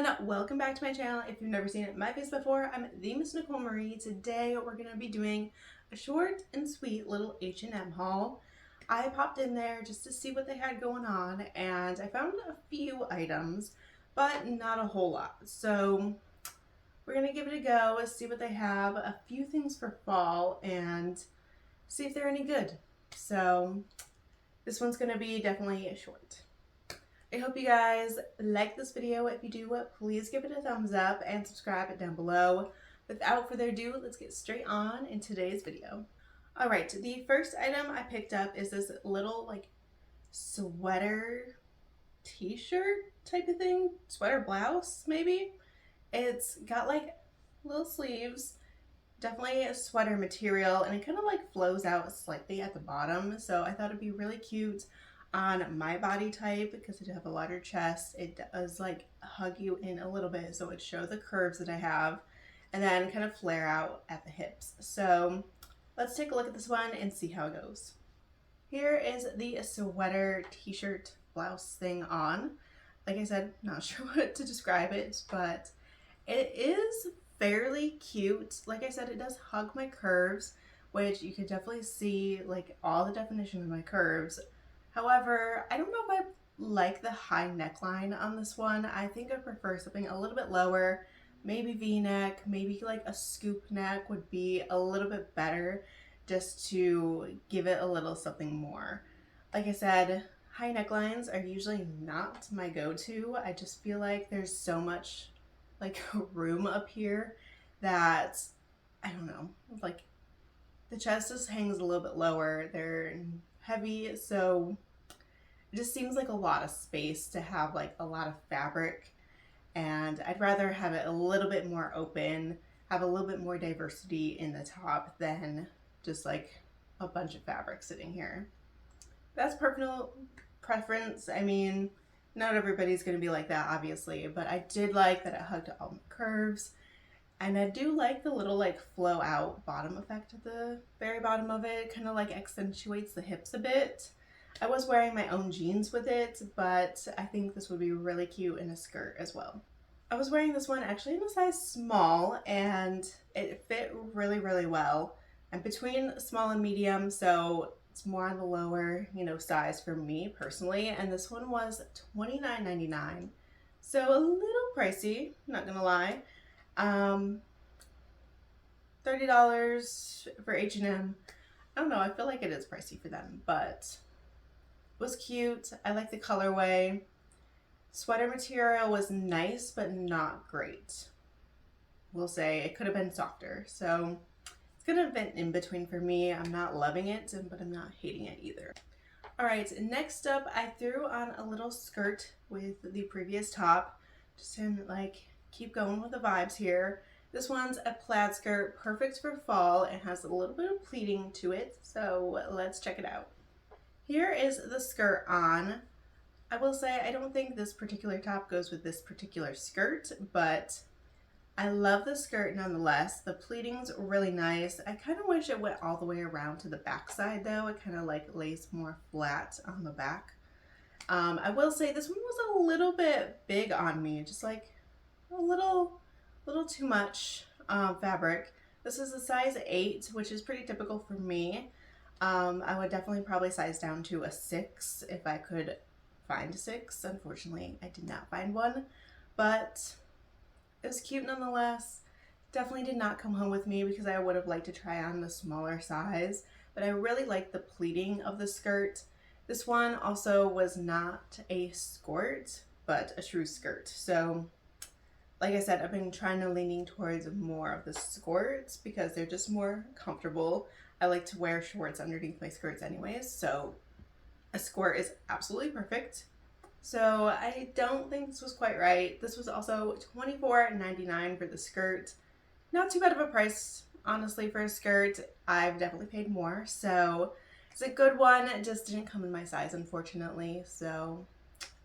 everyone, welcome back to my channel. If you've never seen my face before, I'm themissnicolemarie. Today we're going to be doing a short and sweet little H&M haul. I popped in there just to see what they had going on, and I found a few items, but not a whole lot. So we're going to give it a go, see what they have, a few things for fall, and see if they're any good. So this one's going to be definitely short. I hope you guys like this video. If you do, please give it a thumbs up and subscribe down below. Without further ado, let's get straight on in today's video. Alright, the first item I picked up is this little like sweater t-shirt type of thing. Sweater blouse, maybe? It's got like little sleeves, definitely a sweater material, and it kind of like flows out slightly at the bottom. So I thought it'd be really cute on my body type because I do have a larger chest. It does like hug you in a little bit, so it shows the curves that I have and then kind of flare out at the hips. So let's take a look at this one and see how it goes. Here is the sweater t-shirt blouse thing on. Like I said, not sure what to describe it, but it is fairly cute. Like I said, it does hug my curves, which you can definitely see like all the definition of my curves. However, I don't know if I like the high neckline on this one. I think I prefer something a little bit lower, maybe V-neck, maybe like a scoop neck would be a little bit better just to give it a little something more. Like I said, high necklines are usually not my go-to. I just feel like there's so much like room up here that, I don't know, like the chest just hangs a little bit lower. They're heavy, so it just seems like a lot of space to have like a lot of fabric, and I'd rather have it a little bit more open, have a little bit more diversity in the top than just like a bunch of fabric sitting here. That's personal preference. I mean, not everybody's going to be like that, obviously, but I did like that it hugged all my curves. And I do like the little like flow out bottom effect at the very bottom of it. Kind of like accentuates the hips a bit. I was wearing my own jeans with it, but I think this would be really cute in a skirt as well. I was wearing this one actually in a size small, and it fit really, really well. I'm between small and medium, so it's more on the lower, size for me personally. And this one was $29.99. So a little pricey, not gonna lie. $30 for H&M. I don't know, I feel like it is pricey for them, but it was cute. I like the colorway. Sweater material was nice, but not great. We'll say it could have been softer. So it's gonna have been in between for me. I'm not loving it, but I'm not hating it either. All right, next up, I threw on a little skirt with the previous top, just to like keep going with the vibes here. This one's a plaid skirt, perfect for fall. It has a little bit of pleating to it, so let's check it out. Here is the skirt on. I will say I don't think this particular top goes with this particular skirt, but I love the skirt nonetheless. The pleating's really nice. I kind of wish it went all the way around to the back side though. It kind of like lays more flat on the back. I will say this one was a little bit big on me, just like a little too much fabric. This is a size 8, which is pretty typical for me. I would definitely probably size down to a 6 if I could find a 6. Unfortunately, I did not find one, but it was cute nonetheless. Definitely did not come home with me because I would have liked to try on the smaller size, but I really like the pleating of the skirt. This one also was not a skirt, but a true skirt. So like I said, I've been trying to leaning towards more of the skirts because they're just more comfortable. I like to wear shorts underneath my skirts anyways, so a skirt is absolutely perfect. So I don't think this was quite right. This was also $24.99 for the skirt. Not too bad of a price, honestly, for a skirt. I've definitely paid more, so it's a good one. It just didn't come in my size, unfortunately, so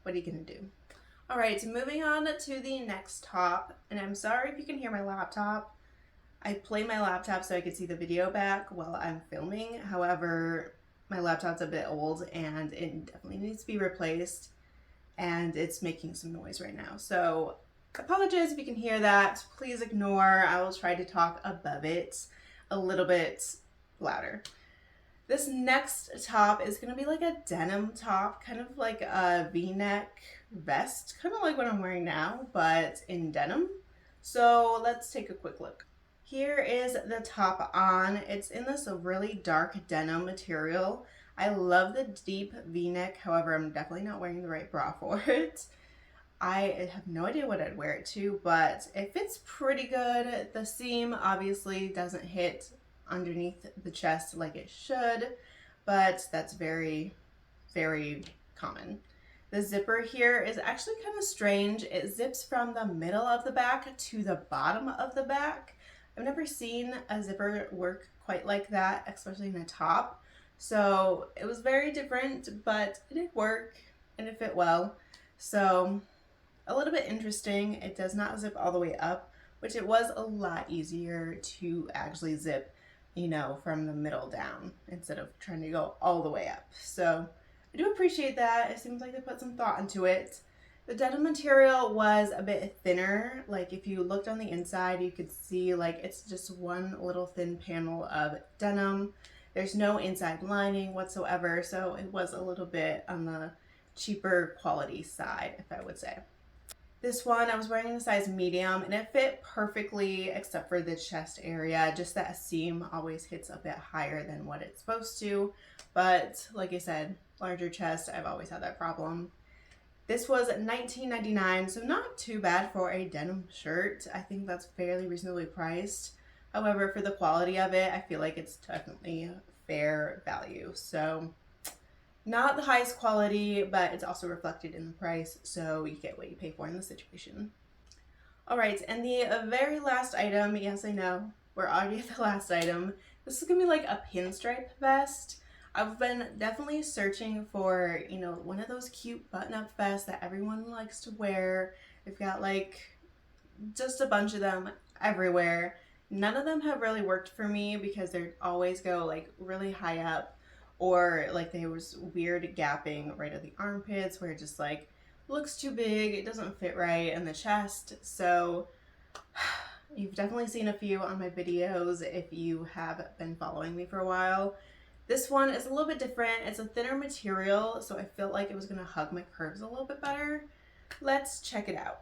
what are you gonna do? All right, moving on to the next top, and I'm sorry if you can hear my laptop. I play my laptop so I can see the video back while I'm filming. However, my laptop's a bit old and it definitely needs to be replaced, and it's making some noise right now. So I apologize if you can hear that. Please ignore. I will try to talk above it a little bit louder. This next top is going to be like a denim top, kind of like a v-neck vest, kind of like what I'm wearing now, but in denim. So let's take a quick look. Here is the top on. It's in this really dark denim material. I love the deep v-neck, however, I'm definitely not wearing the right bra for it. I have no idea what I'd wear it to, but it fits pretty good. The seam obviously doesn't hit underneath the chest like it should, but that's very, very common. The zipper here is actually kind of strange. It zips from the middle of the back to the bottom of the back. I've never seen a zipper work quite like that, especially in a top. So it was very different, but it did work and it fit well. So a little bit interesting. It does not zip all the way up, which it was a lot easier to actually zip, you know, from the middle down instead of trying to go all the way up. So I do appreciate that. It seems like they put some thought into it. The denim material was a bit thinner. Like if you looked on the inside, you could see like it's just one little thin panel of denim. There's no inside lining whatsoever, so it was a little bit on the cheaper quality side, if I would say. This one I was wearing in a size medium and it fit perfectly except for the chest area. Just that seam always hits a bit higher than what it's supposed to. But like I said, larger chest, I've always had that problem. This was $19.99, so not too bad for a denim shirt. I think that's fairly reasonably priced. However, for the quality of it, I feel like it's definitely fair value. So not the highest quality, but it's also reflected in the price, so you get what you pay for in this situation. All right, and the very last item, yes, I know, we're already at the last item. This is gonna be like a pinstripe vest. I've been definitely searching for, you know, one of those cute button-up vests that everyone likes to wear. They've got like just a bunch of them everywhere. None of them have really worked for me because they always go like really high up, or like there was weird gapping right at the armpits where it just like looks too big, it doesn't fit right in the chest. So you've definitely seen a few on my videos if you have been following me for a while. This one is a little bit different. It's a thinner material, so I felt like it was gonna hug my curves a little bit better. Let's check it out.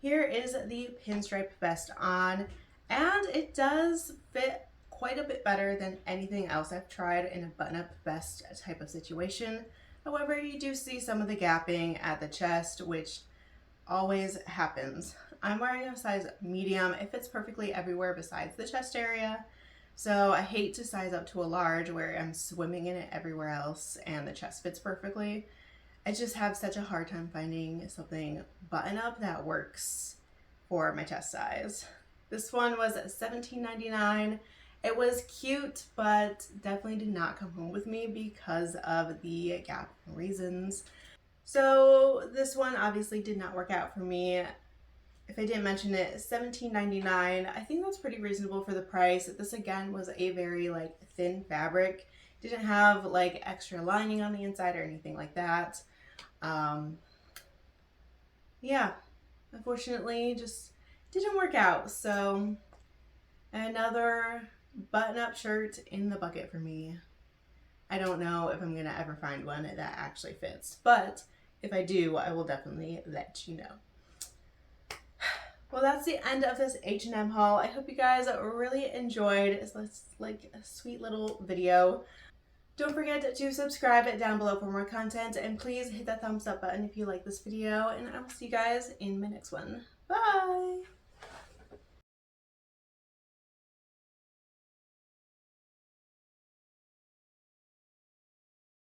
Here is the pinstripe vest on, and it does fit quite a bit better than anything else I've tried in a button-up vest type of situation. However, you do see some of the gapping at the chest, which always happens. I'm wearing a size medium. It fits perfectly everywhere besides the chest area. So I hate to size up to a large where I'm swimming in it everywhere else and the chest fits perfectly. I just have such a hard time finding something button-up that works for my chest size. This one was $17.99. It was cute, but definitely did not come home with me because of the gap reasons. So this one obviously did not work out for me. If I didn't mention it, $17.99. I think that's pretty reasonable for the price. This again was a very like thin fabric. Didn't have like extra lining on the inside or anything like that. Yeah, unfortunately just didn't work out. So another button-up shirt in the bucket for me. I don't know if I'm gonna ever find one that actually fits, but if I do, I will definitely let you know. Well, that's the end of this H&M haul. I hope you guys really enjoyed this like a sweet little video. Don't forget to subscribe down below for more content, and please hit that thumbs up button if you like this video, and I will see you guys in my next one. Bye!